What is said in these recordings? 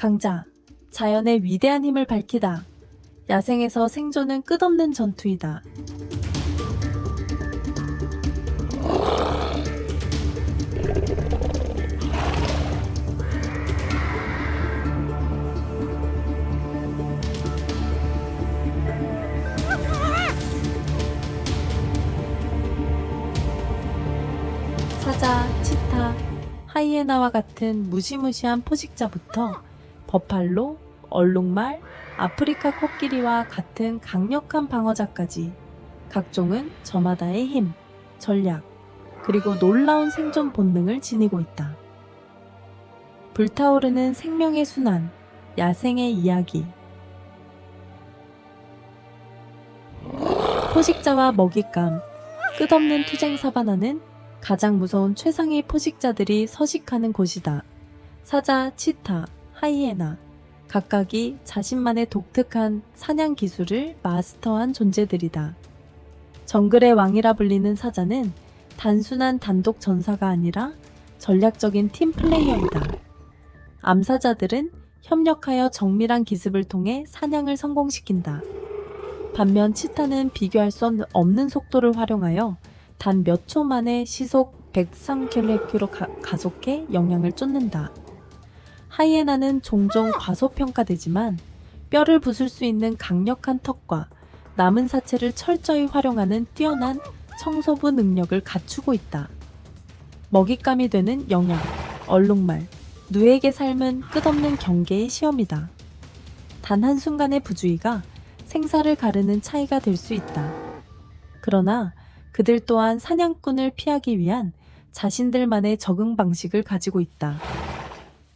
강자, 자연의 위대한 힘을 밝히다. 야생에서 생존은 끝없는 전투이다. 사자, 치타, 하이에나와 같은 무시무시한 포식자부터 버팔로, 얼룩말, 아프리카 코끼리와 같은 강력한 방어자까지 각종은 저마다의 힘, 전략, 그리고 놀라운 생존 본능을 지니고 있다. 불타오르는 생명의 순환, 야생의 이야기. 포식자와 먹잇감, 끝없는 투쟁 사바나는 가장 무서운 최상의 포식자들이 서식하는 곳이다. 사자, 치타, 하이에나, 각각이 자신만의 독특한 사냥 기술을 마스터한 존재들이다. 정글의 왕이라 불리는 사자는 단순한 단독 전사가 아니라 전략적인 팀 플레이어이다. 암사자들은 협력하여 정밀한 기습을 통해 사냥을 성공시킨다. 반면 치타는 비교할 수 없는 속도를 활용하여 단 몇 초 만에 시속 103km로 가속해 영향을 쫓는다. 하이에나는 종종 과소평가되지만 뼈를 부술 수 있는 강력한 턱과 남은 사체를 철저히 활용하는 뛰어난 청소부 능력을 갖추고 있다. 먹잇감이 되는 영양, 얼룩말, 누에게 삶은 끝없는 경계의 시험이다. 단 한순간의 부주의가 생사를 가르는 차이가 될 수 있다. 그러나 그들 또한 사냥꾼을 피하기 위한 자신들만의 적응 방식을 가지고 있다.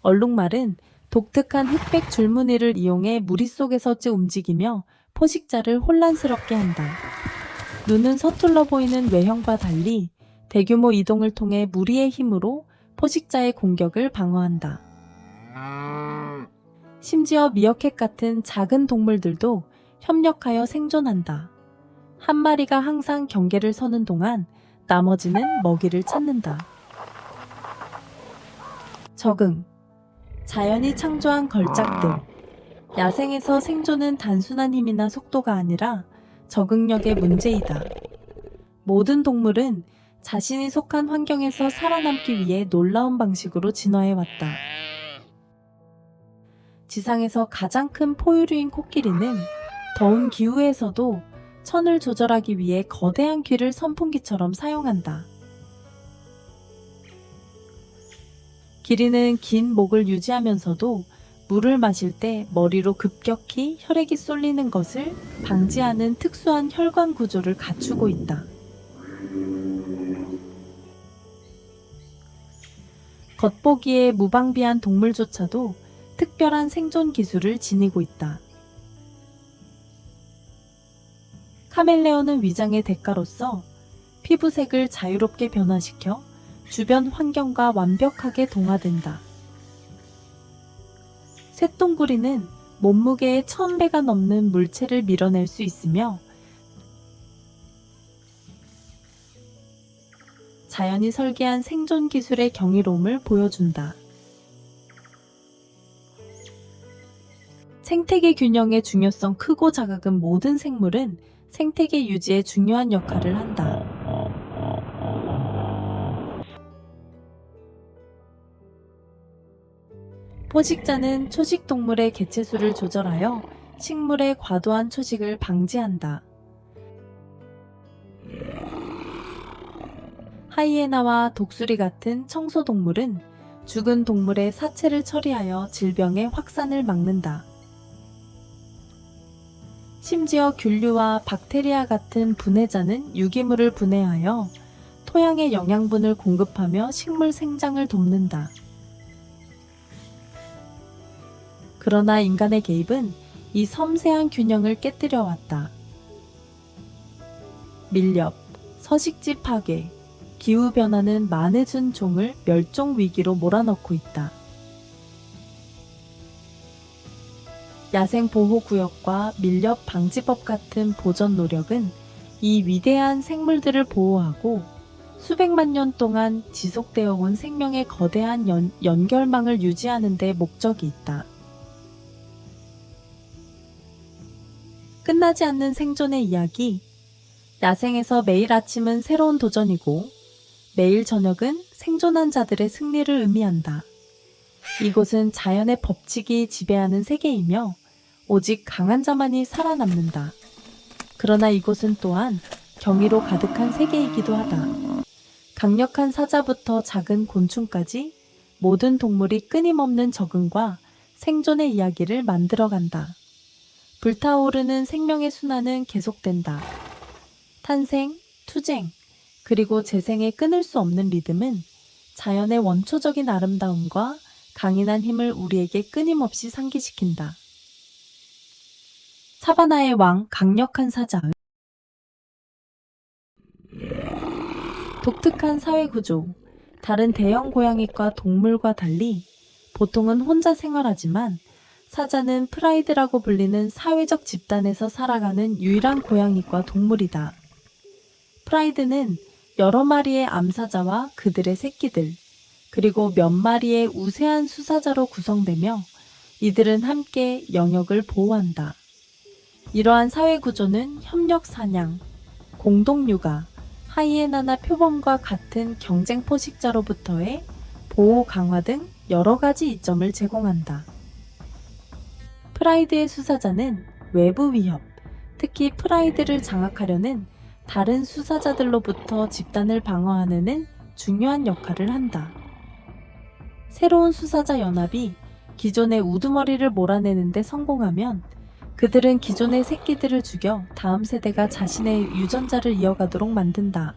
얼룩말은 독특한 흑백 줄무늬를 이용해 무리 속에서 움직이며 포식자를 혼란스럽게 한다. 눈은 서툴러 보이는 외형과 달리 대규모 이동을 통해 무리의 힘으로 포식자의 공격을 방어한다. 심지어 미어캣 같은 작은 동물들도 협력하여 생존한다. 한 마리가 항상 경계를 서는 동안 나머지는 먹이를 찾는다. 적응. 자연이 창조한 걸작들. 야생에서 생존은 단순한 힘이나 속도가 아니라 적응력의 문제이다. 모든 동물은 자신이 속한 환경에서 살아남기 위해 놀라운 방식으로 진화해왔다. 지상에서 가장 큰 포유류인 코끼리는 더운 기후에서도 천을 조절하기 위해 거대한 귀를 선풍기처럼 사용한다. 기린은 긴 목을 유지하면서도 물을 마실 때 머리로 급격히 혈액이 쏠리는 것을 방지하는 특수한 혈관 구조를 갖추고 있다. 겉보기에 무방비한 동물조차도 특별한 생존 기술을 지니고 있다. 카멜레온은 위장의 대가로서 피부색을 자유롭게 변화시켜 주변 환경과 완벽하게 동화된다. 쇳덩구리는 몸무게의 1000배가 넘는 물체를 밀어낼 수 있으며 자연이 설계한 생존 기술의 경이로움을 보여준다. 생태계 균형의 중요성 크고 작은 모든 생물은 생태계 유지에 중요한 역할을 한다. 포식자는 초식동물의 개체수를 조절하여 식물의 과도한 초식을 방지한다. 하이에나와 독수리 같은 청소동물은 죽은 동물의 사체를 처리하여 질병의 확산을 막는다. 심지어 균류와 박테리아 같은 분해자는 유기물을 분해하여 토양에 영양분을 공급하며 식물 생장을 돕는다. 그러나 인간의 개입은 이 섬세한 균형을 깨뜨려 왔다. 밀렵, 서식지 파괴, 기후변화는 많은 종을 멸종 위기로 몰아넣고 있다. 야생보호구역과 밀렵 방지법 같은 보전 노력은 이 위대한 생물들을 보호하고 수백만 년 동안 지속되어 온 생명의 거대한 연결망을 유지하는 데 목적이 있다. 끝나지 않는 생존의 이야기. 야생에서 매일 아침은 새로운 도전이고 매일 저녁은 생존한 자들의 승리를 의미한다. 이곳은 자연의 법칙이 지배하는 세계이며 오직 강한 자만이 살아남는다. 그러나 이곳은 또한 경이로 가득한 세계이기도 하다. 강력한 사자부터 작은 곤충까지 모든 동물이 끊임없는 적응과 생존의 이야기를 만들어간다. 불타오르는 생명의 순환은 계속된다. 탄생, 투쟁, 그리고 재생의 끊을 수 없는 리듬은 자연의 원초적인 아름다움과 강인한 힘을 우리에게 끊임없이 상기시킨다. 사바나의 왕, 강력한 사자. 독특한 사회 구조. 다른 대형 고양이과 동물과 달리 보통은 혼자 생활하지만 사자는 프라이드라고 불리는 사회적 집단에서 살아가는 유일한 고양이과 동물이다. 프라이드는 여러 마리의 암사자와 그들의 새끼들, 그리고 몇 마리의 우세한 수사자로 구성되며 이들은 함께 영역을 보호한다. 이러한 사회 구조는 협력 사냥, 공동 육아, 하이에나나 표범과 같은 경쟁 포식자로부터의 보호 강화 등 여러 가지 이점을 제공한다. 프라이드의 수사자는 외부 위협, 특히 프라이드를 장악하려는 다른 수사자들로부터 집단을 방어하는 중요한 역할을 한다. 새로운 수사자 연합이 기존의 우두머리를 몰아내는 데 성공하면 그들은 기존의 새끼들을 죽여 다음 세대가 자신의 유전자를 이어가도록 만든다.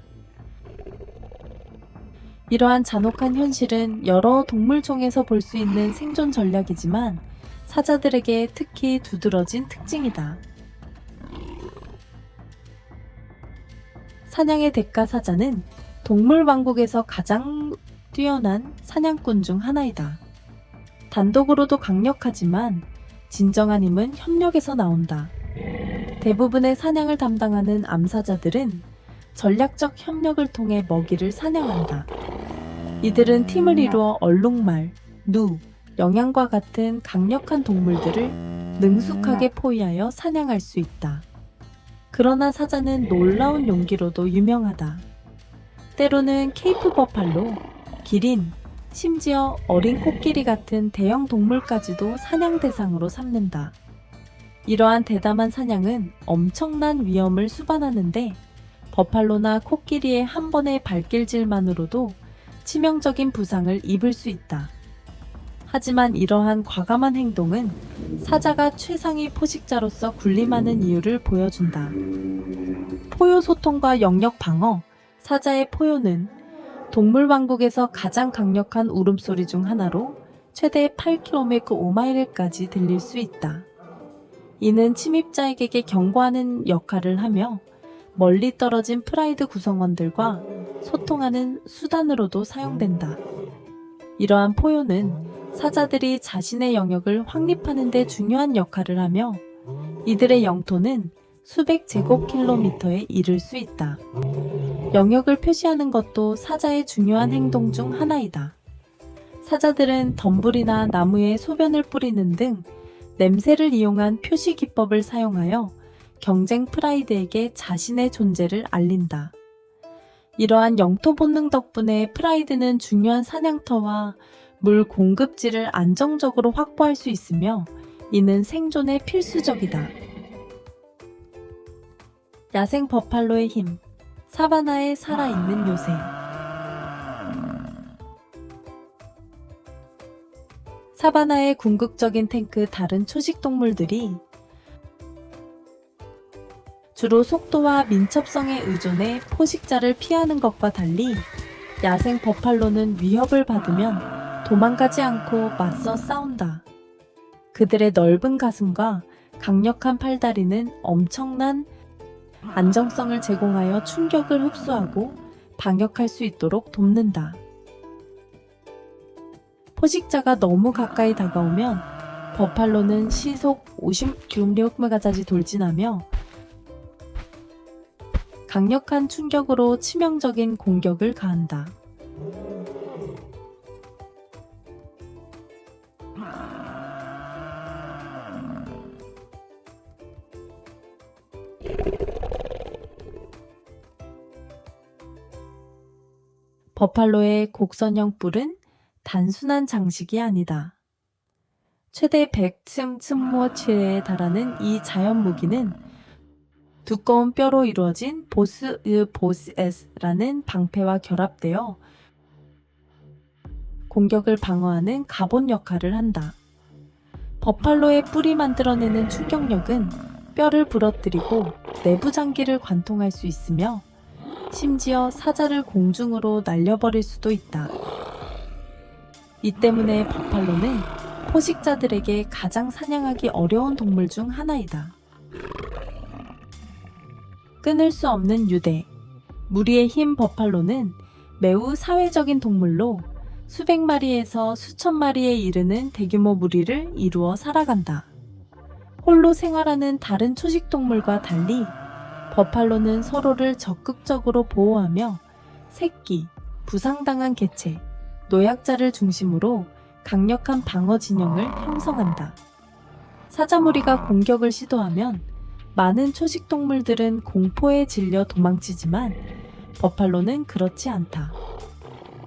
이러한 잔혹한 현실은 여러 동물종에서 볼 수 있는 생존 전략이지만 사자들에게 특히 두드러진 특징이다. 사냥의 대가 사자는 동물 왕국에서 가장 뛰어난 사냥꾼 중 하나이다. 단독으로도 강력하지만 진정한 힘은 협력에서 나온다. 대부분의 사냥을 담당하는 암사자들은 전략적 협력을 통해 먹이를 사냥한다. 이들은 팀을 이루어 얼룩말, 누, 영양과 같은 강력한 동물들을 능숙하게 포위하여 사냥할 수 있다. 그러나 사자는 놀라운 용기로도 유명하다. 때로는 케이프 버팔로, 기린, 심지어 어린 코끼리 같은 대형 동물까지도 사냥 대상으로 삼는다. 이러한 대담한 사냥은 엄청난 위험을 수반하는데 버팔로나 코끼리의 한 번의 발길질만으로도 치명적인 부상을 입을 수 있다. 하지만 이러한 과감한 행동은 사자가 최상위 포식자로서 군림하는 이유를 보여준다. 포효 소통과 영역 방어. 사자의 포효는 동물 왕국에서 가장 강력한 울음소리 중 하나로 최대 8km 5마일까지 들릴 수 있다. 이는 침입자에게 경고하는 역할을 하며 멀리 떨어진 프라이드 구성원들과 소통하는 수단으로도 사용된다. 이러한 포효는 사자들이 자신의 영역을 확립하는 데 중요한 역할을 하며 이들의 영토는 수백 제곱킬로미터에 이를 수 있다. 영역을 표시하는 것도 사자의 중요한 행동 중 하나이다. 사자들은 덤불이나 나무에 소변을 뿌리는 등 냄새를 이용한 표시 기법을 사용하여 경쟁 프라이드에게 자신의 존재를 알린다. 이러한 영토 본능 덕분에 프라이드는 중요한 사냥터와 물 공급지를 안정적으로 확보할 수 있으며 이는 생존에 필수적이다. 야생 버팔로의 힘. 사바나에 살아있는 요새. 사바나의 궁극적인 탱크. 다른 초식 동물들이 주로 속도와 민첩성에 의존해 포식자를 피하는 것과 달리 야생 버팔로는 위협을 받으면 도망가지 않고 맞서 싸운다. 그들의 넓은 가슴과 강력한 팔다리는 엄청난 안정성을 제공하여 충격을 흡수하고 방역할 수 있도록 돕는다. 포식자가 너무 가까이 다가오면 버팔로는 시속 50km까지 돌진하며 강력한 충격으로 치명적인 공격을 가한다. 버팔로의 곡선형 뿔은 단순한 장식이 아니다. 최대 100층/에 달하는 이 자연 무기는 두꺼운 뼈로 이루어진 보스라는 방패와 결합되어 공격을 방어하는 갑옷 역할을 한다. 버팔로의 뿔이 만들어내는 충격력은 뼈를 부러뜨리고 내부 장기를 관통할 수 있으며 심지어 사자를 공중으로 날려버릴 수도 있다. 이 때문에 버팔로는 포식자들에게 가장 사냥하기 어려운 동물 중 하나이다. 끊을 수 없는 유대. 무리의 흰 버팔로는 매우 사회적인 동물로 수백 마리에서 수천 마리에 이르는 대규모 무리를 이루어 살아간다. 홀로 생활하는 다른 초식동물과 달리 버팔로는 서로를 적극적으로 보호하며 새끼, 부상당한 개체, 노약자를 중심으로 강력한 방어 진영을 형성한다. 사자 무리가 공격을 시도하면 많은 초식동물들은 공포에 질려 도망치지만 버팔로는 그렇지 않다.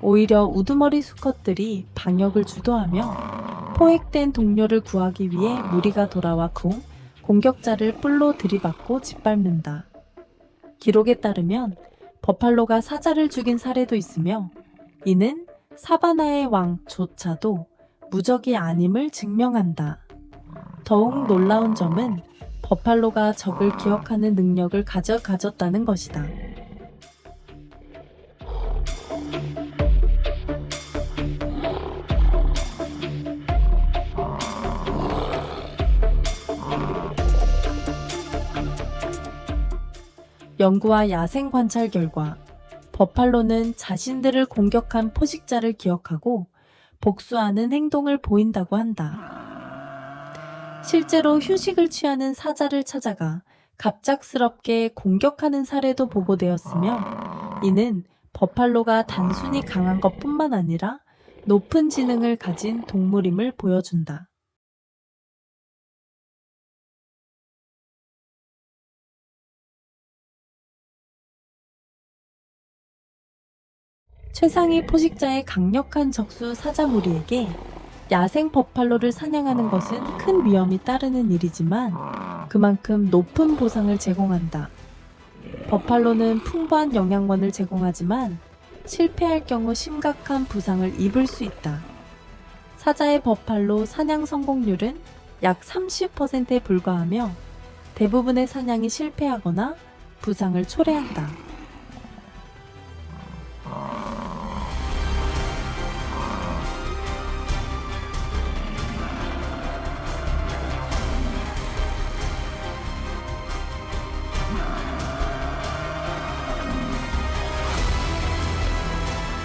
오히려 우두머리 수컷들이 방역을 주도하며 포획된 동료를 구하기 위해 무리가 돌아와 공격자를 뿔로 들이받고 짓밟는다. 기록에 따르면 버팔로가 사자를 죽인 사례도 있으며 이는 사바나의 왕조차도 무적이 아님을 증명한다. 더욱 놀라운 점은 버팔로가 적을 기억하는 능력을 가졌다는 것이다. 연구와 야생 관찰 결과 버팔로는 자신들을 공격한 포식자를 기억하고 복수하는 행동을 보인다고 한다. 실제로 휴식을 취하는 사자를 찾아가 갑작스럽게 공격하는 사례도 보고되었으며 이는 버팔로가 단순히 강한 것뿐만 아니라 높은 지능을 가진 동물임을 보여준다. 최상위 포식자의 강력한 적수 사자 무리에게 야생 버팔로를 사냥하는 것은 큰 위험이 따르는 일이지만 그만큼 높은 보상을 제공한다. 버팔로는 풍부한 영양분을 제공하지만 실패할 경우 심각한 부상을 입을 수 있다. 사자의 버팔로 사냥 성공률은 약 30%에 불과하며 대부분의 사냥이 실패하거나 부상을 초래한다.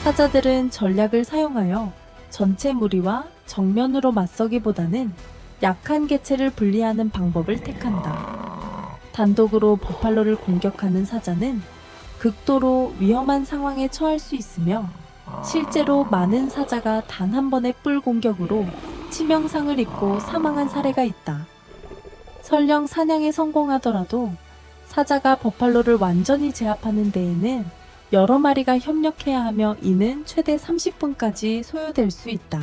사자들은 전략을 사용하여 전체 무리와 정면으로 맞서기보다는 약한 개체를 분리하는 방법을 택한다. 단독으로 버팔로를 공격하는 사자는 극도로 위험한 상황에 처할 수 있으며 실제로 많은 사자가 단 한 번의 뿔 공격으로 치명상을 입고 사망한 사례가 있다. 설령 사냥에 성공하더라도 사자가 버팔로를 완전히 제압하는 데에는 여러 마리가 협력해야 하며 이는 최대 30분까지 소요될 수 있다.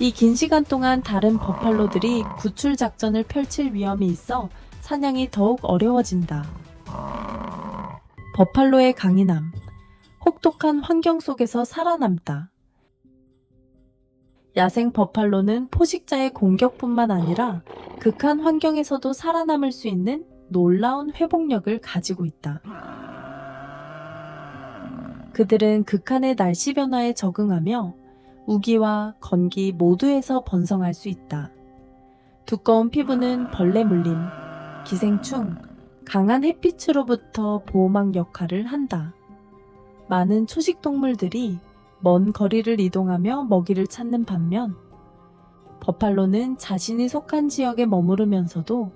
이 긴 시간 동안 다른 버팔로들이 구출 작전을 펼칠 위험이 있어 사냥이 더욱 어려워진다. 버팔로의 강인함, 혹독한 환경 속에서 살아남다. 야생 버팔로는 포식자의 공격뿐만 아니라 극한 환경에서도 살아남을 수 있는 놀라운 회복력을 가지고 있다. 그들은 극한의 날씨 변화에 적응하며 우기와 건기 모두에서 번성할 수 있다. 두꺼운 피부는 벌레 물림, 기생충, 강한 햇빛으로부터 보호막 역할을 한다. 많은 초식동물들이 먼 거리를 이동하며 먹이를 찾는 반면 버팔로는 자신이 속한 지역에 머무르면서도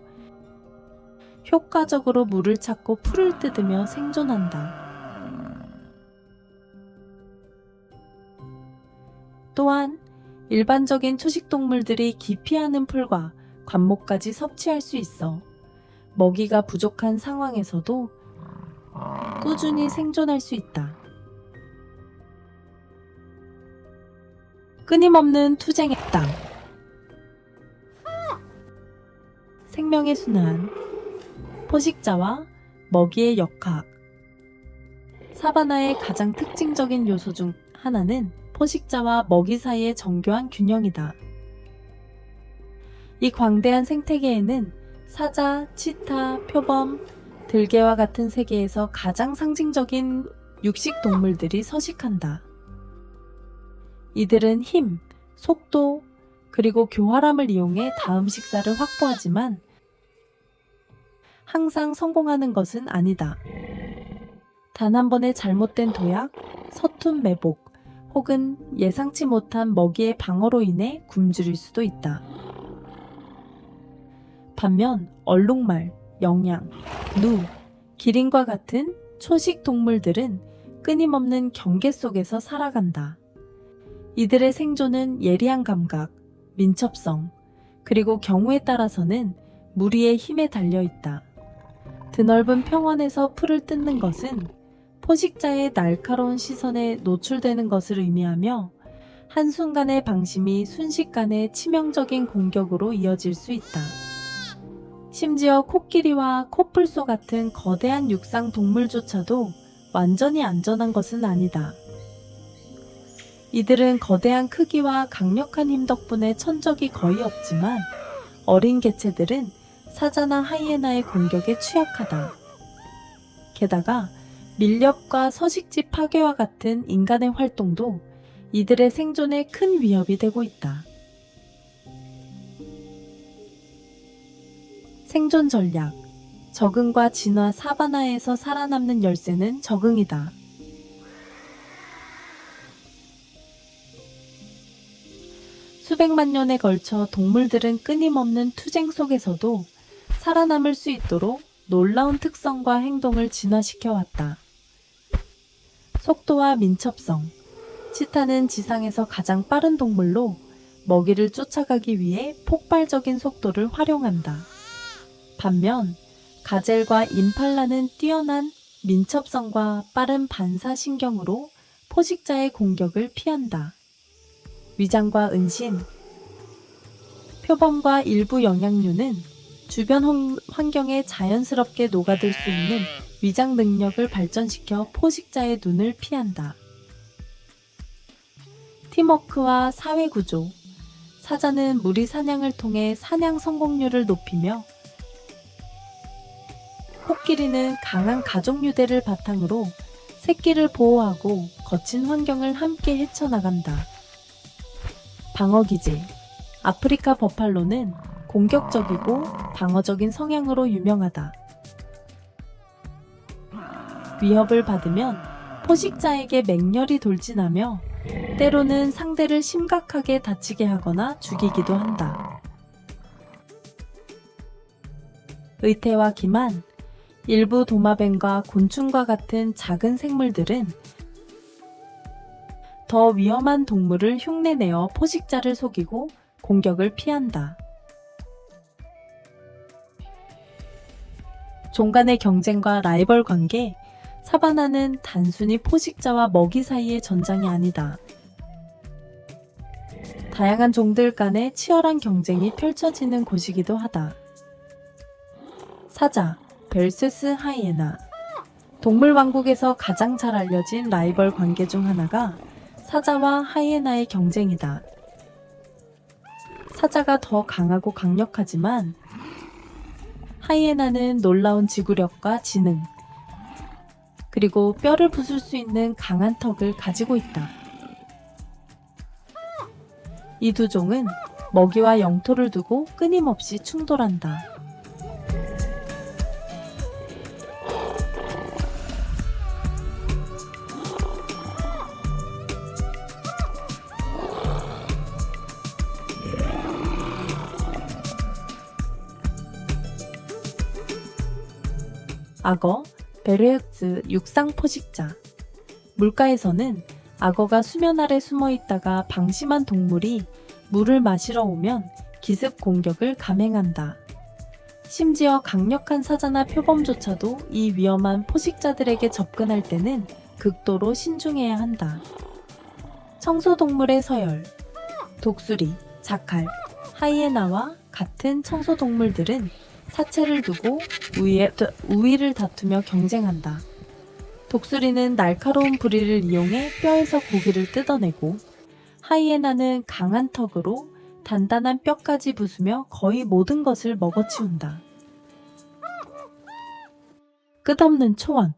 효과적으로 물을 찾고 풀을 뜯으며 생존한다. 또한 일반적인 초식동물들이 기피하는 풀과 관목까지 섭취할 수 있어 먹이가 부족한 상황에서도 꾸준히 생존할 수 있다. 끊임없는 투쟁의 땅. 생명의 순환, 포식자와 먹이의 역학. 사바나의 가장 특징적인 요소 중 하나는 포식자와 먹이 사이의 정교한 균형이다. 이 광대한 생태계에는 사자, 치타, 표범, 들개와 같은 세계에서 가장 상징적인 육식 동물들이 서식한다. 이들은 힘, 속도, 그리고 교활함을 이용해 다음 식사를 확보하지만 항상 성공하는 것은 아니다. 단 한 번의 잘못된 도약, 서툰 매복, 혹은 예상치 못한 먹이의 방어로 인해 굶주릴 수도 있다. 반면 얼룩말, 영양, 누, 기린과 같은 초식 동물들은 끊임없는 경계 속에서 살아간다. 이들의 생존은 예리한 감각, 민첩성, 그리고 경우에 따라서는 무리의 힘에 달려있다. 드넓은 평원에서 풀을 뜯는 것은 포식자의 날카로운 시선에 노출되는 것을 의미하며 한순간의 방심이 순식간에 치명적인 공격으로 이어질 수 있다. 심지어 코끼리와 코뿔소 같은 거대한 육상 동물조차도 완전히 안전한 것은 아니다. 이들은 거대한 크기와 강력한 힘 덕분에 천적이 거의 없지만 어린 개체들은 사자나 하이에나의 공격에 취약하다. 게다가 밀렵과 서식지 파괴와 같은 인간의 활동도 이들의 생존에 큰 위협이 되고 있다. 생존 전략, 적응과 진화. 사바나에서 살아남는 열쇠는 적응이다. 수백만 년에 걸쳐 동물들은 끊임없는 투쟁 속에서도 살아남을 수 있도록 놀라운 특성과 행동을 진화시켜 왔다. 속도와 민첩성. 치타는 지상에서 가장 빠른 동물로 먹이를 쫓아가기 위해 폭발적인 속도를 활용한다. 반면 가젤과 임팔라는 뛰어난 민첩성과 빠른 반사신경으로 포식자의 공격을 피한다. 위장과 은신. 표범과 일부 영양류는 주변 환경에 자연스럽게 녹아들 수 있는 위장 능력을 발전시켜 포식자의 눈을 피한다. 팀워크와 사회구조. 사자는 무리 사냥을 통해 사냥 성공률을 높이며 코끼리는 강한 가족 유대를 바탕으로 새끼를 보호하고 거친 환경을 함께 헤쳐나간다. 방어기제. 아프리카 버팔로는 공격적이고 방어적인 성향으로 유명하다. 위협을 받으면 포식자에게 맹렬히 돌진하며 때로는 상대를 심각하게 다치게 하거나 죽이기도 한다. 의태와 기만. 일부 도마뱀과 곤충과 같은 작은 생물들은 더 위험한 동물을 흉내내어 포식자를 속이고 공격을 피한다. 종 간의 경쟁과 라이벌 관계. 사바나는 단순히 포식자와 먹이 사이의 전장이 아니다. 다양한 종들 간의 치열한 경쟁이 펼쳐지는 곳이기도 하다. 사자 vs 하이에나. 동물 왕국에서 가장 잘 알려진 라이벌 관계 중 하나가 사자와 하이에나의 경쟁이다. 사자가 더 강하고 강력하지만 하이에나는 놀라운 지구력과 지능, 그리고 뼈를 부술 수 있는 강한 턱을 가지고 있다. 이 두 종은 먹이와 영토를 두고 끊임없이 충돌한다. 악어, 베르헤크스 육상 포식자. 물가에서는 악어가 수면 아래 숨어 있다가 방심한 동물이 물을 마시러 오면 기습 공격을 감행한다. 심지어 강력한 사자나 표범조차도 이 위험한 포식자들에게 접근할 때는 극도로 신중해야 한다. 청소동물의 서열. 독수리, 자칼, 하이에나와 같은 청소동물들은 사체를 두고 우위를 다투며 경쟁한다. 독수리는 날카로운 부리를 이용해 뼈에서 고기를 뜯어내고, 하이에나는 강한 턱으로 단단한 뼈까지 부수며 거의 모든 것을 먹어치운다. 끝없는 초원.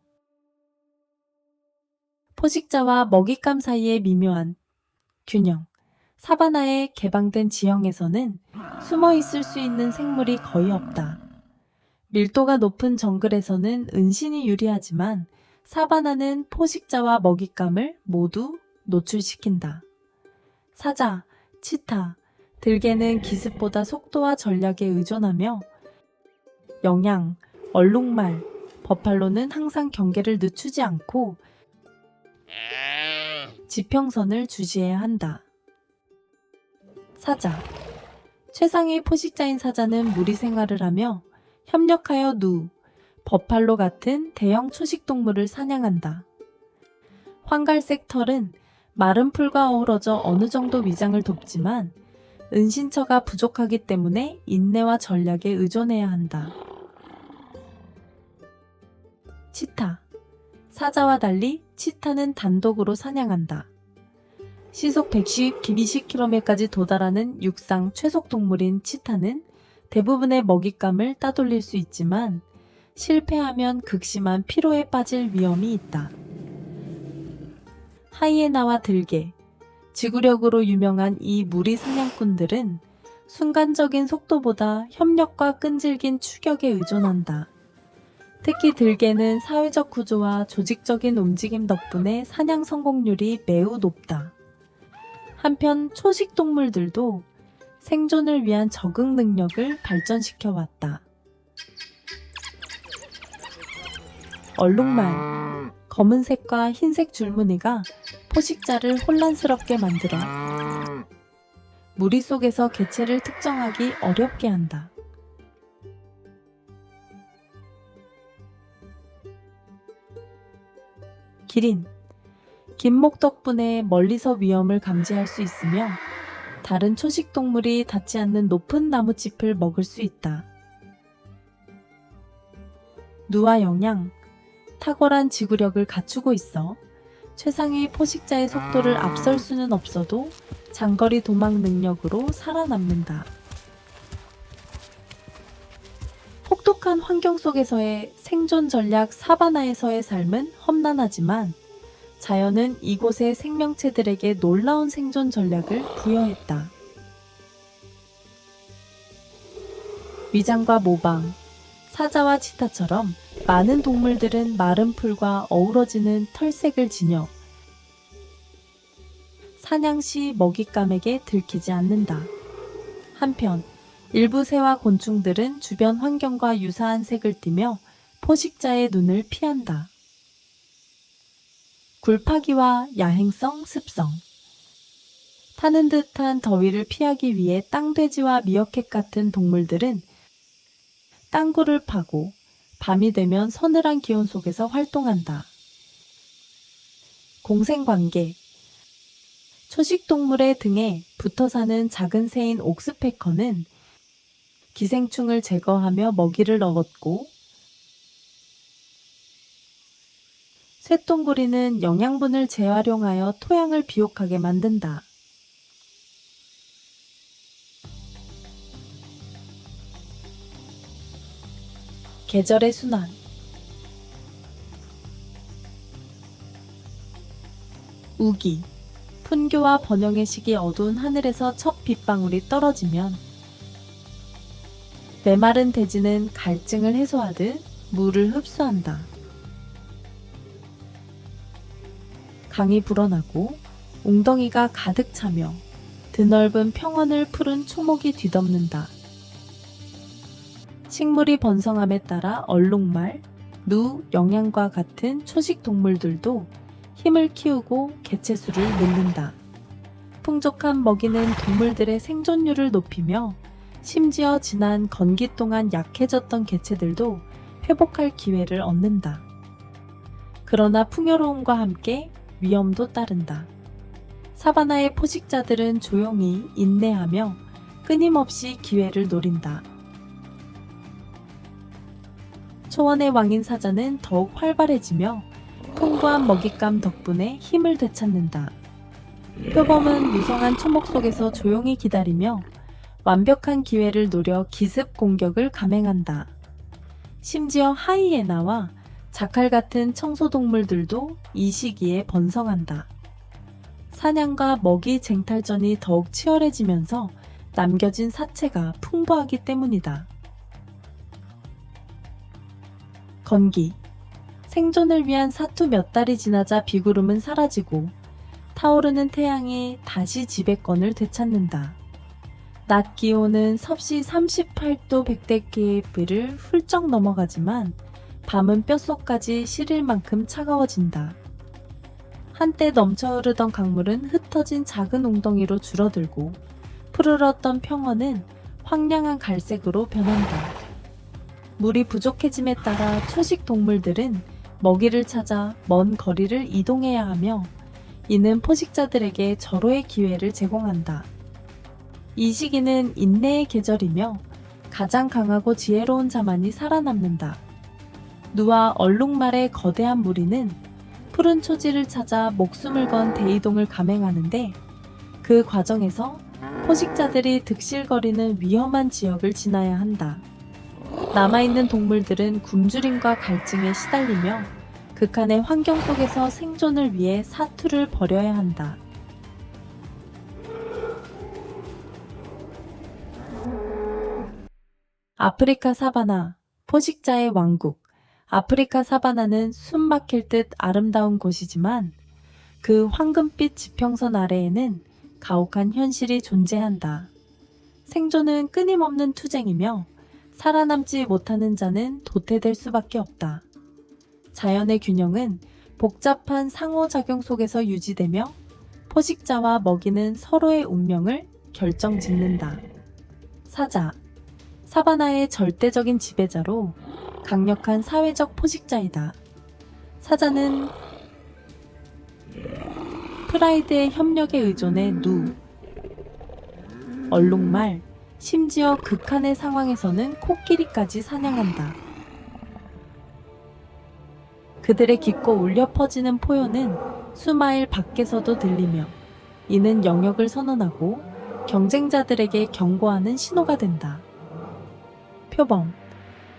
포식자와 먹잇감 사이의 미묘한 균형. 사바나의 개방된 지형에서는 숨어 있을 수 있는 생물이 거의 없다. 밀도가 높은 정글에서는 은신이 유리하지만 사바나는 포식자와 먹잇감을 모두 노출시킨다. 사자, 치타, 들개는 기습보다 속도와 전략에 의존하며 영양, 얼룩말, 버팔로는 항상 경계를 늦추지 않고 지평선을 주시해야 한다. 사자. 최상의 포식자인 사자는 무리 생활을 하며 협력하여 누, 버팔로 같은 대형 초식동물을 사냥한다. 황갈색 털은 마른 풀과 어우러져 어느 정도 위장을 돕지만 은신처가 부족하기 때문에 인내와 전략에 의존해야 한다. 치타. 사자와 달리 치타는 단독으로 사냥한다. 시속 120km까지 도달하는 육상 최속 동물인 치타는 대부분의 먹잇감을 따돌릴 수 있지만 실패하면 극심한 피로에 빠질 위험이 있다. 하이에나와 들개, 지구력으로 유명한 이 무리 사냥꾼들은 순간적인 속도보다 협력과 끈질긴 추격에 의존한다. 특히 들개는 사회적 구조와 조직적인 움직임 덕분에 사냥 성공률이 매우 높다. 한편 초식 동물들도 생존을 위한 적응 능력을 발전시켜 왔다. 얼룩말, 검은색과 흰색 줄무늬가 포식자를 혼란스럽게 만들어 무리 속에서 개체를 특정하기 어렵게 한다. 기린, 긴 목 덕분에 멀리서 위험을 감지할 수 있으며 다른 초식 동물이 닿지 않는 높은 나뭇잎을 먹을 수 있다. 누와 영양, 탁월한 지구력을 갖추고 있어 최상의 포식자의 속도를 앞설 수는 없어도 장거리 도망 능력으로 살아남는다. 혹독한 환경 속에서의 생존 전략 사바나에서의 삶은 험난하지만 자연은 이곳의 생명체들에게 놀라운 생존 전략을 부여했다. 위장과 모방, 사자와 치타처럼 많은 동물들은 마른 풀과 어우러지는 털색을 지녀 사냥 시 먹잇감에게 들키지 않는다. 한편 일부 새와 곤충들은 주변 환경과 유사한 색을 띠며 포식자의 눈을 피한다. 굴파기와 야행성 습성. 타는 듯한 더위를 피하기 위해 땅돼지와 미어캣 같은 동물들은 땅굴을 파고 밤이 되면 서늘한 기온 속에서 활동한다. 공생관계. 초식동물의 등에 붙어 사는 작은 새인 옥스패커는 기생충을 제거하며 먹이를 얻고, 쇠똥구리는 영양분을 재활용하여 토양을 비옥하게 만든다. 계절의 순환. 우기. fun교와 번영의 시기 어두운 하늘에서 첫 빗방울이 떨어지면 메마른 대지는 갈증을 해소하듯 물을 흡수한다. 강이 불어나고 웅덩이가 가득 차며 드넓은 평원을 푸른 초목이 뒤덮는다. 식물이 번성함에 따라 얼룩말, 누, 영양과 같은 초식 동물들도 힘을 키우고 개체수를 늘린다. 풍족한 먹이는 동물들의 생존율을 높이며 심지어 지난 건기 동안 약해졌던 개체들도 회복할 기회를 얻는다. 그러나 풍요로움과 함께 위험도 따른다. 사바나의 포식자들은 조용히 인내하며 끊임없이 기회를 노린다. 초원의 왕인 사자는 더욱 활발해지며 풍부한 먹잇감 덕분에 힘을 되찾는다. 표범은 무성한 초목 속에서 조용히 기다리며 완벽한 기회를 노려 기습 공격을 감행한다. 심지어 하이에나와 자칼 같은 청소동물들도 이 시기에 번성한다. 사냥과 먹이 쟁탈전이 더욱 치열해지면서 남겨진 사체가 풍부하기 때문이다. 건기. 생존을 위한 사투 몇 달이 지나자 비구름은 사라지고 타오르는 태양이 다시 지배권을 되찾는다. 낮 기온은 섭씨 38도 100대기를 훌쩍 넘어가지만 밤은 뼛속까지 시릴 만큼 차가워진다. 한때 넘쳐 흐르던 강물은 흩어진 작은 웅덩이로 줄어들고 푸르렀던 평원은 황량한 갈색으로 변한다. 물이 부족해짐에 따라 초식 동물들은 먹이를 찾아 먼 거리를 이동해야 하며 이는 포식자들에게 절호의 기회를 제공한다. 이 시기는 인내의 계절이며 가장 강하고 지혜로운 자만이 살아남는다. 누와 얼룩말의 거대한 무리는 푸른 초지를 찾아 목숨을 건 대이동을 감행하는데 그 과정에서 포식자들이 득실거리는 위험한 지역을 지나야 한다. 남아있는 동물들은 굶주림과 갈증에 시달리며 극한의 환경 속에서 생존을 위해 사투를 벌여야 한다. 아프리카 사바나, 포식자의 왕국. 아프리카 사바나는 숨 막힐 듯 아름다운 곳이지만 그 황금빛 지평선 아래에는 가혹한 현실이 존재한다. 생존은 끊임없는 투쟁이며 살아남지 못하는 자는 도태될 수밖에 없다. 자연의 균형은 복잡한 상호작용 속에서 유지되며 포식자와 먹이는 서로의 운명을 결정짓는다. 사자, 사바나의 절대적인 지배자로 강력한 사회적 포식자이다. 사자는 프라이드의 협력에 의존해 얼룩말, 심지어 극한의 상황에서는 코끼리까지 사냥한다. 그들의 깊고 울려 퍼지는 포효는 수마일 밖에서도 들리며 이는 영역을 선언하고 경쟁자들에게 경고하는 신호가 된다. 표범.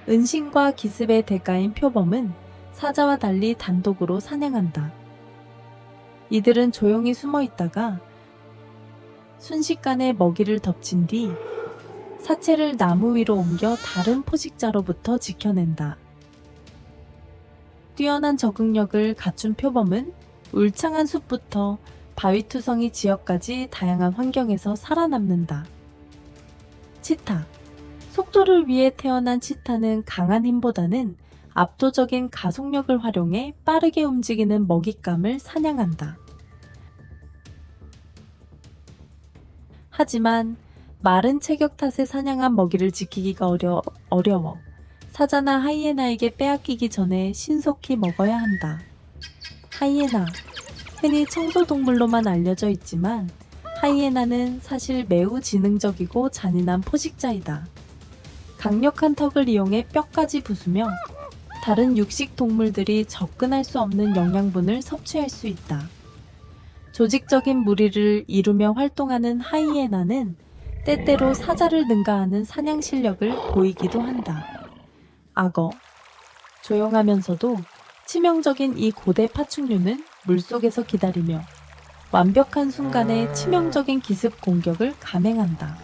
은신과 기습의 대가인 표범은 사자와 달리 단독으로 사냥한다. 이들은 조용히 숨어 있다가 순식간에 먹이를 덮친 뒤 사체를 나무 위로 옮겨 다른 포식자로부터 지켜낸다. 뛰어난 적응력을 갖춘 표범은 울창한 숲부터 바위투성이 지역까지 다양한 환경에서 살아남는다. 치타. 속도를 위해 태어난 치타는 강한 힘보다는 압도적인 가속력을 활용해 빠르게 움직이는 먹잇감을 사냥한다. 하지만 마른 체격 탓에 사냥한 먹이를 지키기가 어려워 사자나 하이에나에게 빼앗기기 전에 신속히 먹어야 한다. 하이에나. 흔히 청소동물로만 알려져 있지만 하이에나는 사실 매우 지능적이고 잔인한 포식자이다. 강력한 턱을 이용해 뼈까지 부수며 다른 육식 동물들이 접근할 수 없는 영양분을 섭취할 수 있다. 조직적인 무리를 이루며 활동하는 하이에나는 때때로 사자를 능가하는 사냥 실력을 보이기도 한다. 악어. 조용하면서도 치명적인 이 고대 파충류는 물속에서 기다리며 완벽한 순간에 치명적인 기습 공격을 감행한다.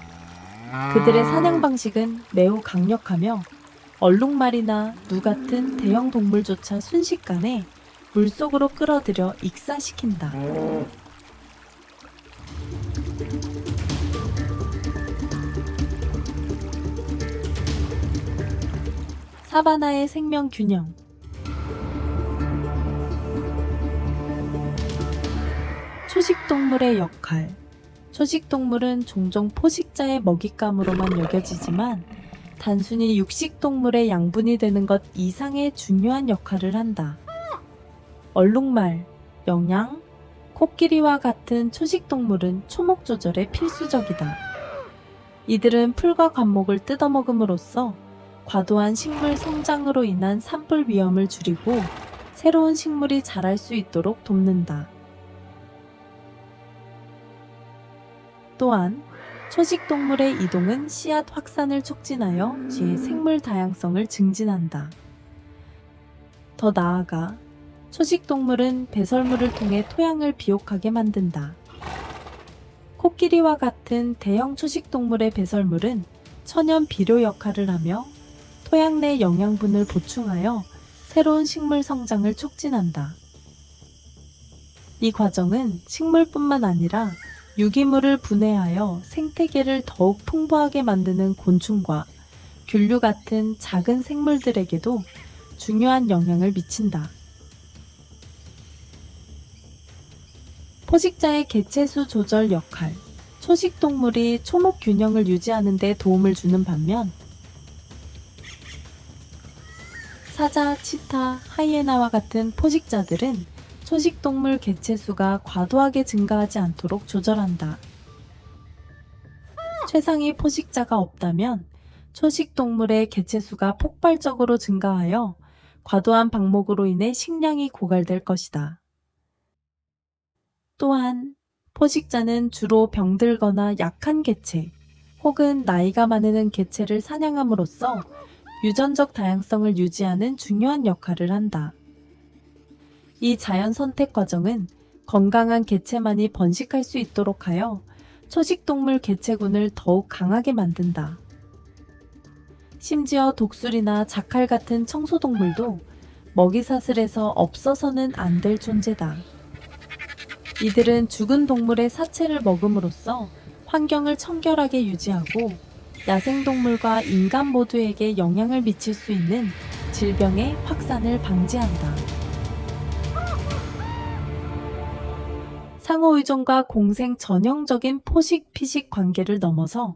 그들의 사냥 방식은 매우 강력하며 얼룩말이나 누 같은 대형 동물조차 순식간에 물속으로 끌어들여 익사시킨다. 사바나의 생명 균형. 초식동물의 역할. 초식동물은 종종 포식자의 먹잇감으로만 여겨지지만 단순히 육식동물의 양분이 되는 것 이상의 중요한 역할을 한다. 얼룩말, 영양, 코끼리와 같은 초식동물은 초목 조절에 필수적이다. 이들은 풀과 관목을 뜯어먹음으로써 과도한 식물 성장으로 인한 산불 위험을 줄이고 새로운 식물이 자랄 수 있도록 돕는다. 또한 초식동물의 이동은 씨앗 확산을 촉진하여 지의 생물 다양성을 증진한다. 더 나아가 초식동물은 배설물을 통해 토양을 비옥하게 만든다. 코끼리와 같은 대형 초식동물의 배설물은 천연 비료 역할을 하며 토양 내 영양분을 보충하여 새로운 식물 성장을 촉진한다. 이 과정은 식물뿐만 아니라 유기물을 분해하여 생태계를 더욱 풍부하게 만드는 곤충과 균류 같은 작은 생물들에게도 중요한 영향을 미친다. 포식자의 개체수 조절 역할. 초식동물이 초목 균형을 유지하는 데 도움을 주는 반면 사자, 치타, 하이에나와 같은 포식자들은 초식동물 개체수가 과도하게 증가하지 않도록 조절한다. 최상위 포식자가 없다면 초식동물의 개체수가 폭발적으로 증가하여 과도한 방목으로 인해 식량이 고갈될 것이다. 또한 포식자는 주로 병들거나 약한 개체 혹은 나이가 많은 개체를 사냥함으로써 유전적 다양성을 유지하는 중요한 역할을 한다. 이 자연 선택 과정은 건강한 개체만이 번식할 수 있도록 하여 초식동물 개체군을 더욱 강하게 만든다. 심지어 독수리나 자칼 같은 청소동물도 먹이사슬에서 없어서는 안 될 존재다. 이들은 죽은 동물의 사체를 먹음으로써 환경을 청결하게 유지하고 야생동물과 인간 모두에게 영향을 미칠 수 있는 질병의 확산을 방지한다. 상호의존과 공생 전형적인 포식-피식 관계를 넘어서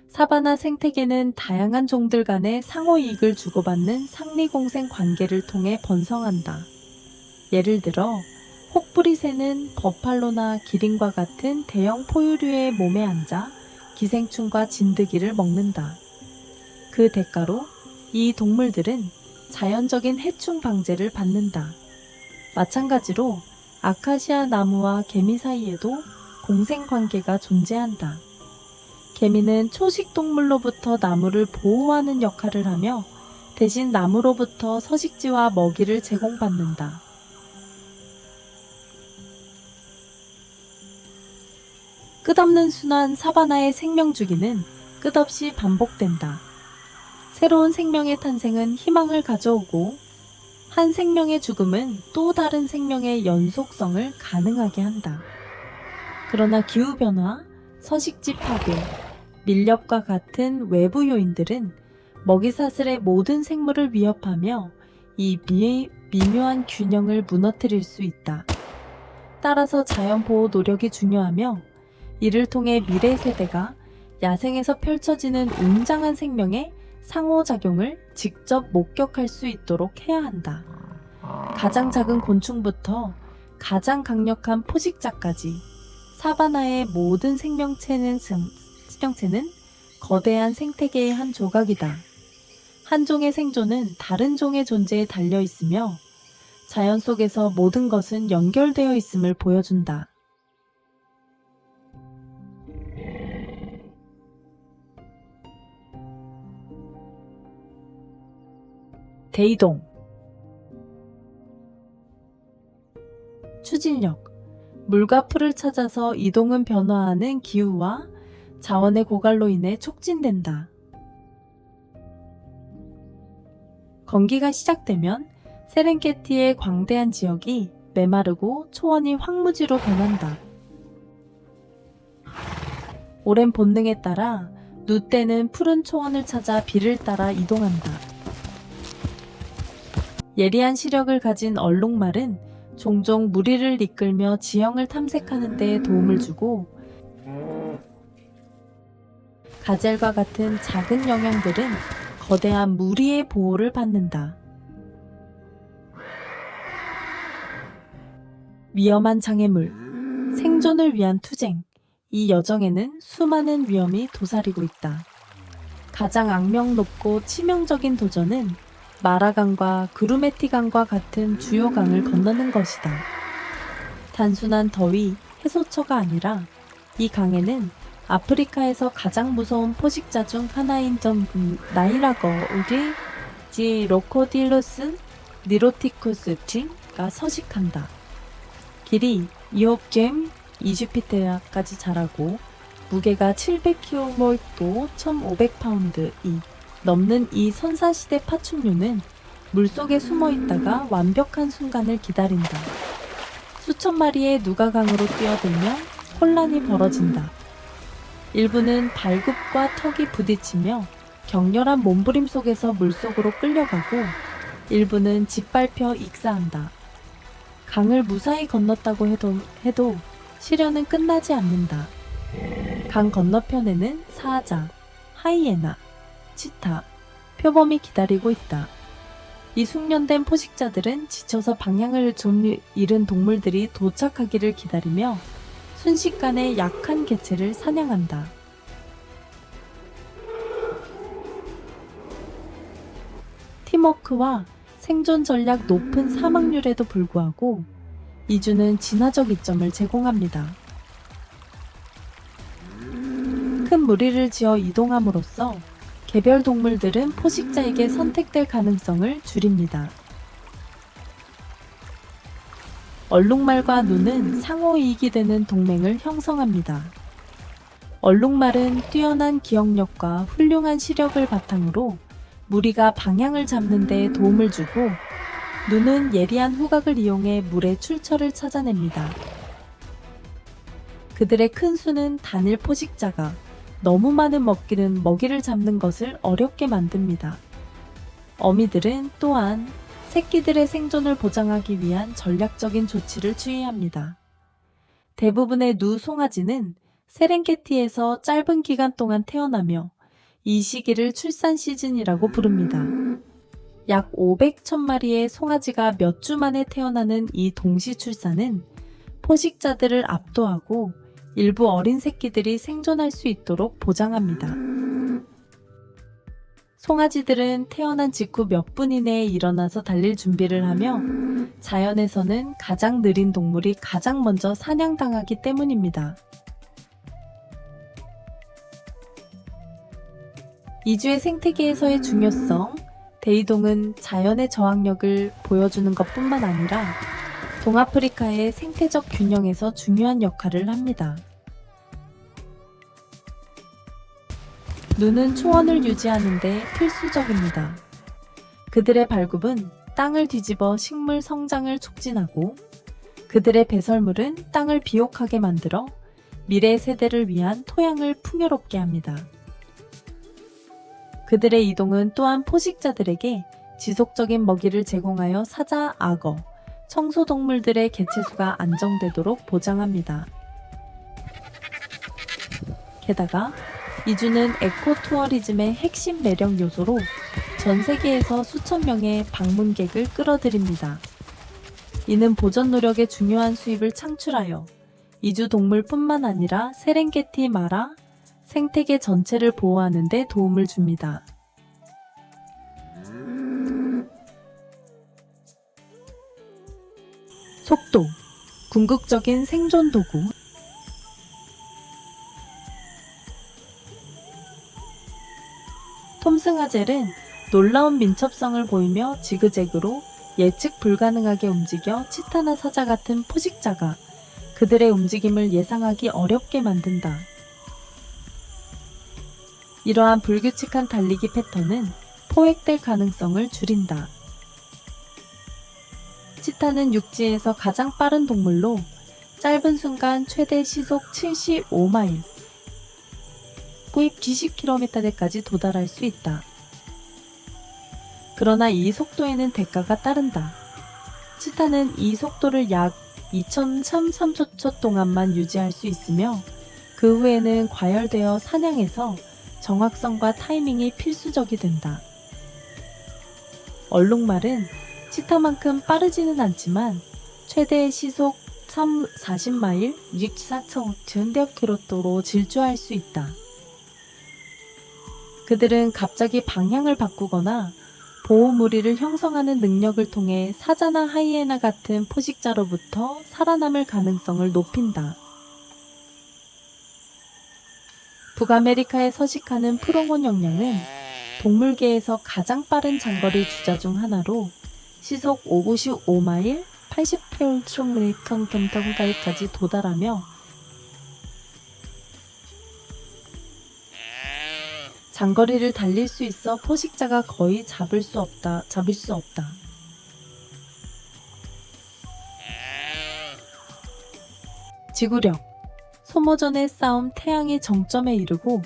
사바나 생태계는 다양한 종들 간의 상호이익을 주고받는 상리공생 관계를 통해 번성한다. 예를 들어 혹부리새는 버팔로나 기린과 같은 대형 포유류의 몸에 앉아 기생충과 진드기를 먹는다. 그 대가로 이 동물들은 자연적인 해충 방제를 받는다. 마찬가지로 아카시아 나무와 개미 사이에도 공생관계가 존재한다. 개미는 초식동물로부터 나무를 보호하는 역할을 하며 대신 나무로부터 서식지와 먹이를 제공받는다. 끝없는 순환 사바나의 생명주기는 끝없이 반복된다. 새로운 생명의 탄생은 희망을 가져오고 한 생명의 죽음은 또 다른 생명의 연속성을 가능하게 한다. 그러나 기후변화, 서식지 파괴, 밀렵과 같은 외부 요인들은 먹이사슬의 모든 생물을 위협하며 이 미묘한 균형을 무너뜨릴 수 있다. 따라서 자연보호 노력이 중요하며 이를 통해 미래 세대가 야생에서 펼쳐지는 웅장한 생명의 상호작용을 직접 목격할 수 있도록 해야 한다. 가장 작은 곤충부터 가장 강력한 포식자까지 사바나의 모든 생명체는 거대한 생태계의 한 조각이다. 한 종의 생존은 다른 종의 존재에 달려 있으며 자연 속에서 모든 것은 연결되어 있음을 보여준다. 대이동 추진력 물과 풀을 찾아서 이동은 변화하는 기후와 자원의 고갈로 인해 촉진된다. 건기가 시작되면 세렝게티의 광대한 지역이 메마르고 초원이 황무지로 변한다. 오랜 본능에 따라 누떼는 푸른 초원을 찾아 비를 따라 이동한다. 예리한 시력을 가진 얼룩말은 종종 무리를 이끌며 지형을 탐색하는 데 도움을 주고 가젤과 같은 작은 영양들은 거대한 무리의 보호를 받는다. 위험한 장애물, 생존을 위한 투쟁. 이 여정에는 수많은 위험이 도사리고 있다. 가장 악명 높고 치명적인 도전은 마라강과 그루메티강과 같은 주요 강을 건너는 것이다. 단순한 더위, 해소처가 아니라 이 강에는 아프리카에서 가장 무서운 포식자 중 하나인 나이라거 우리 지 로코딜루스 니로티쿠스가 서식한다. 길이 2옥잼 20피트까지 자라고 무게가 700kg, 1,500파운드이 넘는 이 선사시대 파충류는 물속에 숨어있다가 완벽한 순간을 기다린다. 수천 마리의 누가강으로 뛰어들며 혼란이 벌어진다. 일부는 발굽과 턱이 부딪히며 격렬한 몸부림 속에서 물속으로 끌려가고 일부는 짓밟혀 익사한다. 강을 무사히 건넜다고 해도 시련은 끝나지 않는다. 강 건너편에는 사자, 하이에나, 치타, 표범이 기다리고 있다. 이 숙련된 포식자들은 지쳐서 방향을 좀 잃은 동물들이 도착하기를 기다리며 순식간에 약한 개체를 사냥한다. 팀워크와 생존 전략 높은 사막률에도 불구하고 이주는 진화적 이점을 제공합니다. 큰 무리를 지어 이동함으로써 개별 동물들은 포식자에게 선택될 가능성을 줄입니다. 얼룩말과 눈은 상호이익이 되는 동맹을 형성합니다. 얼룩말은 뛰어난 기억력과 훌륭한 시력을 바탕으로 무리가 방향을 잡는 데 도움을 주고 눈은 예리한 후각을 이용해 물의 출처를 찾아냅니다. 그들의 큰 수는 단일 포식자가 너무 많은 먹이를 잡는 것을 어렵게 만듭니다. 어미들은 또한 새끼들의 생존을 보장하기 위한 전략적인 조치를 취합니다. 대부분의 누 송아지는 세렝게티에서 짧은 기간 동안 태어나며 이 시기를 출산 시즌이라고 부릅니다. 약 500,000마리의 송아지가 몇 주 만에 태어나는 이 동시 출산은 포식자들을 압도하고 일부 어린 새끼들이 생존할 수 있도록 보장합니다. 송아지들은 태어난 직후 몇 분 이내에 일어나서 달릴 준비를 하며 자연에서는 가장 느린 동물이 가장 먼저 사냥당하기 때문입니다. 이주의 생태계에서의 중요성, 대이동은 자연의 저항력을 보여주는 것뿐만 아니라 동아프리카의 생태적 균형에서 중요한 역할을 합니다. 눈은 초원을 유지하는 데 필수적입니다. 그들의 발굽은 땅을 뒤집어 식물 성장을 촉진하고 그들의 배설물은 땅을 비옥하게 만들어 미래 세대를 위한 토양을 풍요롭게 합니다. 그들의 이동은 또한 포식자들에게 지속적인 먹이를 제공하여 사자, 악어, 청소동물들의 개체수가 안정되도록 보장합니다. 게다가 이주는 에코투어리즘의 핵심 매력 요소로 전 세계에서 수천 명의 방문객을 끌어들입니다. 이는 보전 노력의 중요한 수입을 창출하여 이주 동물뿐만 아니라 세렝게티 마라, 생태계 전체를 보호하는 데 도움을 줍니다. 속도, 궁극적인 생존 도구. 톰승아젤은 놀라운 민첩성을 보이며 지그재그로 예측 불가능하게 움직여 치타나 사자 같은 포식자가 그들의 움직임을 예상하기 어렵게 만든다. 이러한 불규칙한 달리기 패턴은 포획될 가능성을 줄인다. 치타는 육지에서 가장 빠른 동물로 짧은 순간 최대 시속 75마일, 구입 90km대까지 도달할 수 있다. 그러나 이 속도에는 대가가 따른다. 치타는 이 속도를 약 2033초 동안만 유지할 수 있으며 그 후에는 과열되어 사냥에서 정확성과 타이밍이 필수적이 된다. 얼룩말은 치타만큼 빠르지는 않지만 최대 시속 40마일 64,000km로 질주할 수 있다. 그들은 갑자기 방향을 바꾸거나 보호 무리를 형성하는 능력을 통해 사자나 하이에나 같은 포식자로부터 살아남을 가능성을 높인다. 북아메리카에 서식하는 프롱온 영양은 동물계에서 가장 빠른 장거리 주자 중 하나로 시속 55마일 88km까지 도달하며 장거리를 달릴 수 있어 포식자가 거의 잡을 수 없다. 지구력. 소모전의 싸움 태양의 정점에 이르고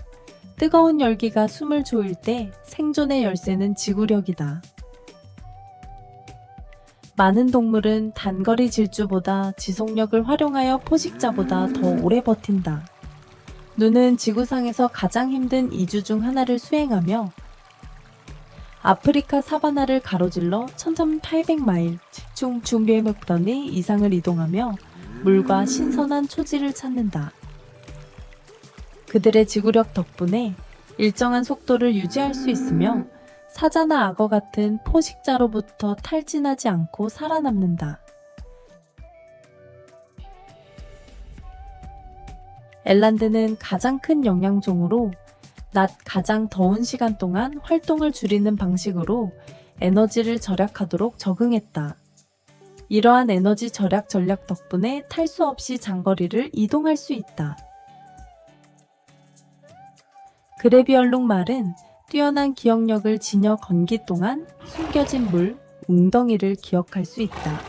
뜨거운 열기가 숨을 조일 때 생존의 열쇠는 지구력이다. 많은 동물은 단거리 질주보다 지속력을 활용하여 포식자보다 더 오래 버틴다. 눈은 지구상에서 가장 힘든 이주 중 하나를 수행하며 아프리카 사바나를 가로질러 1800마일 중 중비행거리 이상을 이동하며 물과 신선한 초지를 찾는다. 그들의 지구력 덕분에 일정한 속도를 유지할 수 있으며 사자나 악어 같은 포식자로부터 탈진하지 않고 살아남는다. 엘란드는 가장 큰 영양종으로 낮 가장 더운 시간 동안 활동을 줄이는 방식으로 에너지를 절약하도록 적응했다. 이러한 에너지 절약 전략 덕분에 탈수 없이 장거리를 이동할 수 있다. 그레비 얼룩말은 뛰어난 기억력을 지녀 건기 동안 숨겨진 물, 웅덩이를 기억할 수 있다.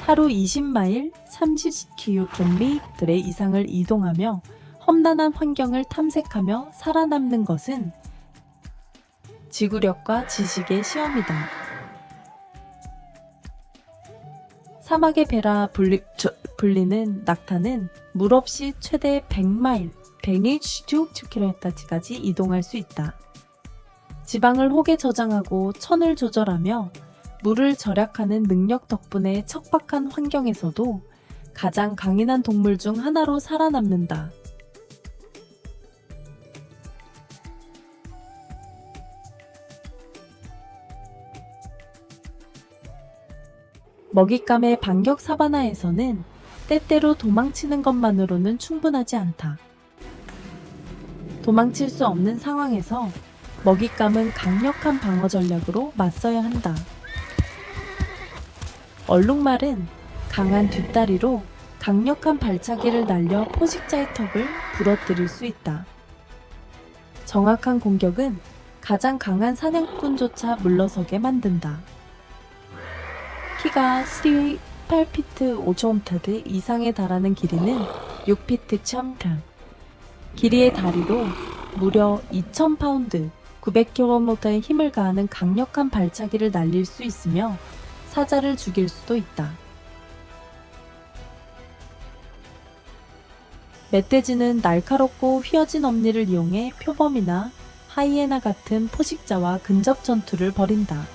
하루 20마일 30km 이상을 이동하며 험난한 환경을 탐색하며 살아남는 것은 지구력과 지식의 시험이다. 사막의 배라 불리는 낙타는 물 없이 최대 100마일 120km까지 이동할 수 있다. 지방을 혹에 저장하고 천을 조절하며 물을 절약하는 능력 덕분에 척박한 환경에서도 가장 강인한 동물 중 하나로 살아남는다. 먹잇감의 반격 사바나에서는 때때로 도망치는 것만으로는 충분하지 않다. 도망칠 수 없는 상황에서 먹잇감은 강력한 방어 전략으로 맞서야 한다. 얼룩말은 강한 뒷다리로 강력한 발차기를 날려 포식자의 턱을 부러뜨릴 수 있다. 정확한 공격은 가장 강한 사냥꾼조차 물러서게 만든다. 키가 8피트 5촌타드 이상에 달하는 길이는 6피트 1000편. 길이의 다리로 무려 2000파운드 900kg의 힘을 가하는 강력한 발차기를 날릴 수 있으며 사자를 죽일 수도 있다. 멧돼지는 날카롭고 휘어진 엄니를 이용해 표범이나 하이에나 같은 포식자와 근접 전투를 벌인다.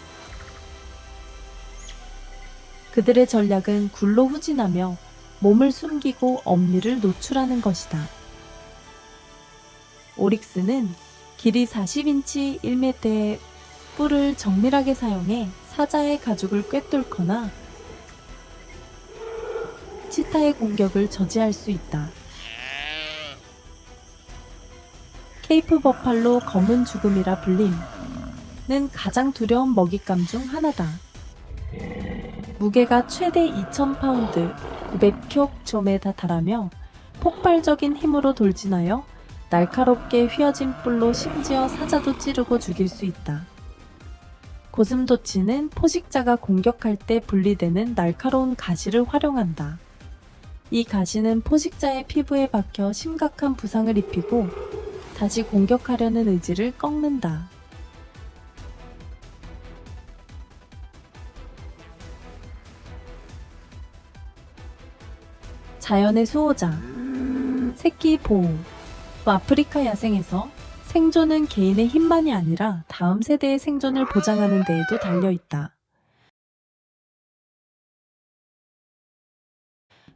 그들의 전략은 굴로 후진하며 몸을 숨기고 엄니를 노출하는 것이다. 오릭스는 길이 40인치 1m의 뿔을 정밀하게 사용해 사자의 가죽을 꿰뚫거나 치타의 공격을 저지할 수 있다. 케이프 버팔로 검은 죽음이라 불림는 가장 두려운 먹잇감 중 하나다. 무게가 최대 2000파운드 900kg에 달하며 폭발적인 힘으로 돌진하여 날카롭게 휘어진 뿔로 심지어 사자도 찌르고 죽일 수 있다. 고슴도치는 포식자가 공격할 때 분리되는 날카로운 가시를 활용한다. 이 가시는 포식자의 피부에 박혀 심각한 부상을 입히고 다시 공격하려는 의지를 꺾는다. 자연의 수호자, 새끼 보호. 또 아프리카 야생에서 생존은 개인의 힘만이 아니라 다음 세대의 생존을 보장하는 데에도 달려있다.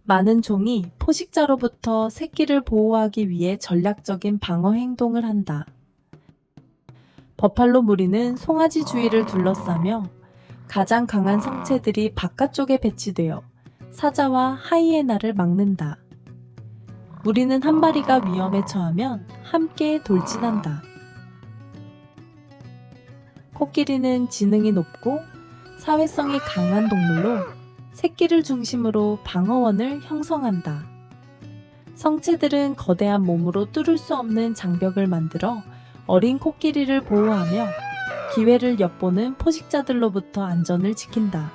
많은 종이 포식자로부터 새끼를 보호하기 위해 전략적인 방어 행동을 한다. 버팔로 무리는 송아지 주위를 둘러싸며 가장 강한 성체들이 바깥쪽에 배치되어 사자와 하이에나를 막는다. 무리는 한 마리가 위험에 처하면 함께 돌진한다. 코끼리는 지능이 높고 사회성이 강한 동물로 새끼를 중심으로 방어원을 형성한다. 성체들은 거대한 몸으로 뚫을 수 없는 장벽을 만들어 어린 코끼리를 보호하며 기회를 엿보는 포식자들로부터 안전을 지킨다.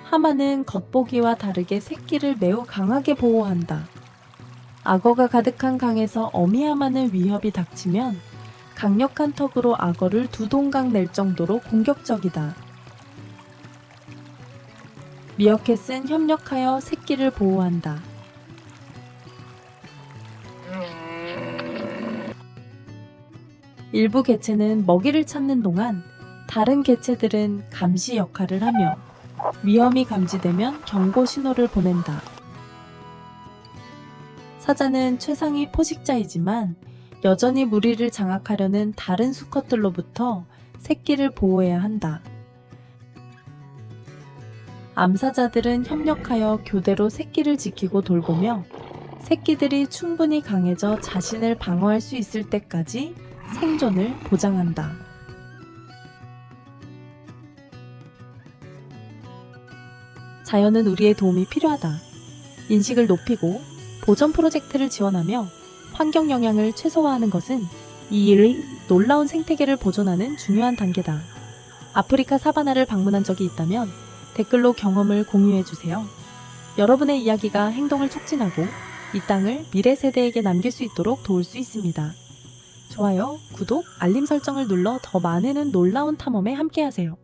하마는 겉보기와 다르게 새끼를 매우 강하게 보호한다. 악어가 가득한 강에서 어미하마는 위협이 닥치면 강력한 턱으로 악어를 두 동강 낼 정도로 공격적이다. 미어캣은 협력하여 새끼를 보호한다. 일부 개체는 먹이를 찾는 동안 다른 개체들은 감시 역할을 하며 위험이 감지되면 경고 신호를 보낸다. 사자는 최상위 포식자이지만 여전히 무리를 장악하려는 다른 수컷들로부터 새끼를 보호해야 한다. 암사자들은 협력하여 교대로 새끼를 지키고 돌보며 새끼들이 충분히 강해져 자신을 방어할 수 있을 때까지 생존을 보장한다. 자연은 우리의 도움이 필요하다. 인식을 높이고 보전 프로젝트를 지원하며 환경 영향을 최소화하는 것은 이 일의 놀라운 생태계를 보존하는 중요한 단계다. 아프리카 사바나를 방문한 적이 있다면 댓글로 경험을 공유해주세요. 여러분의 이야기가 행동을 촉진하고 이 땅을 미래 세대에게 남길 수 있도록 도울 수 있습니다. 좋아요, 구독, 알림 설정을 눌러 더 많은 놀라운 탐험에 함께하세요.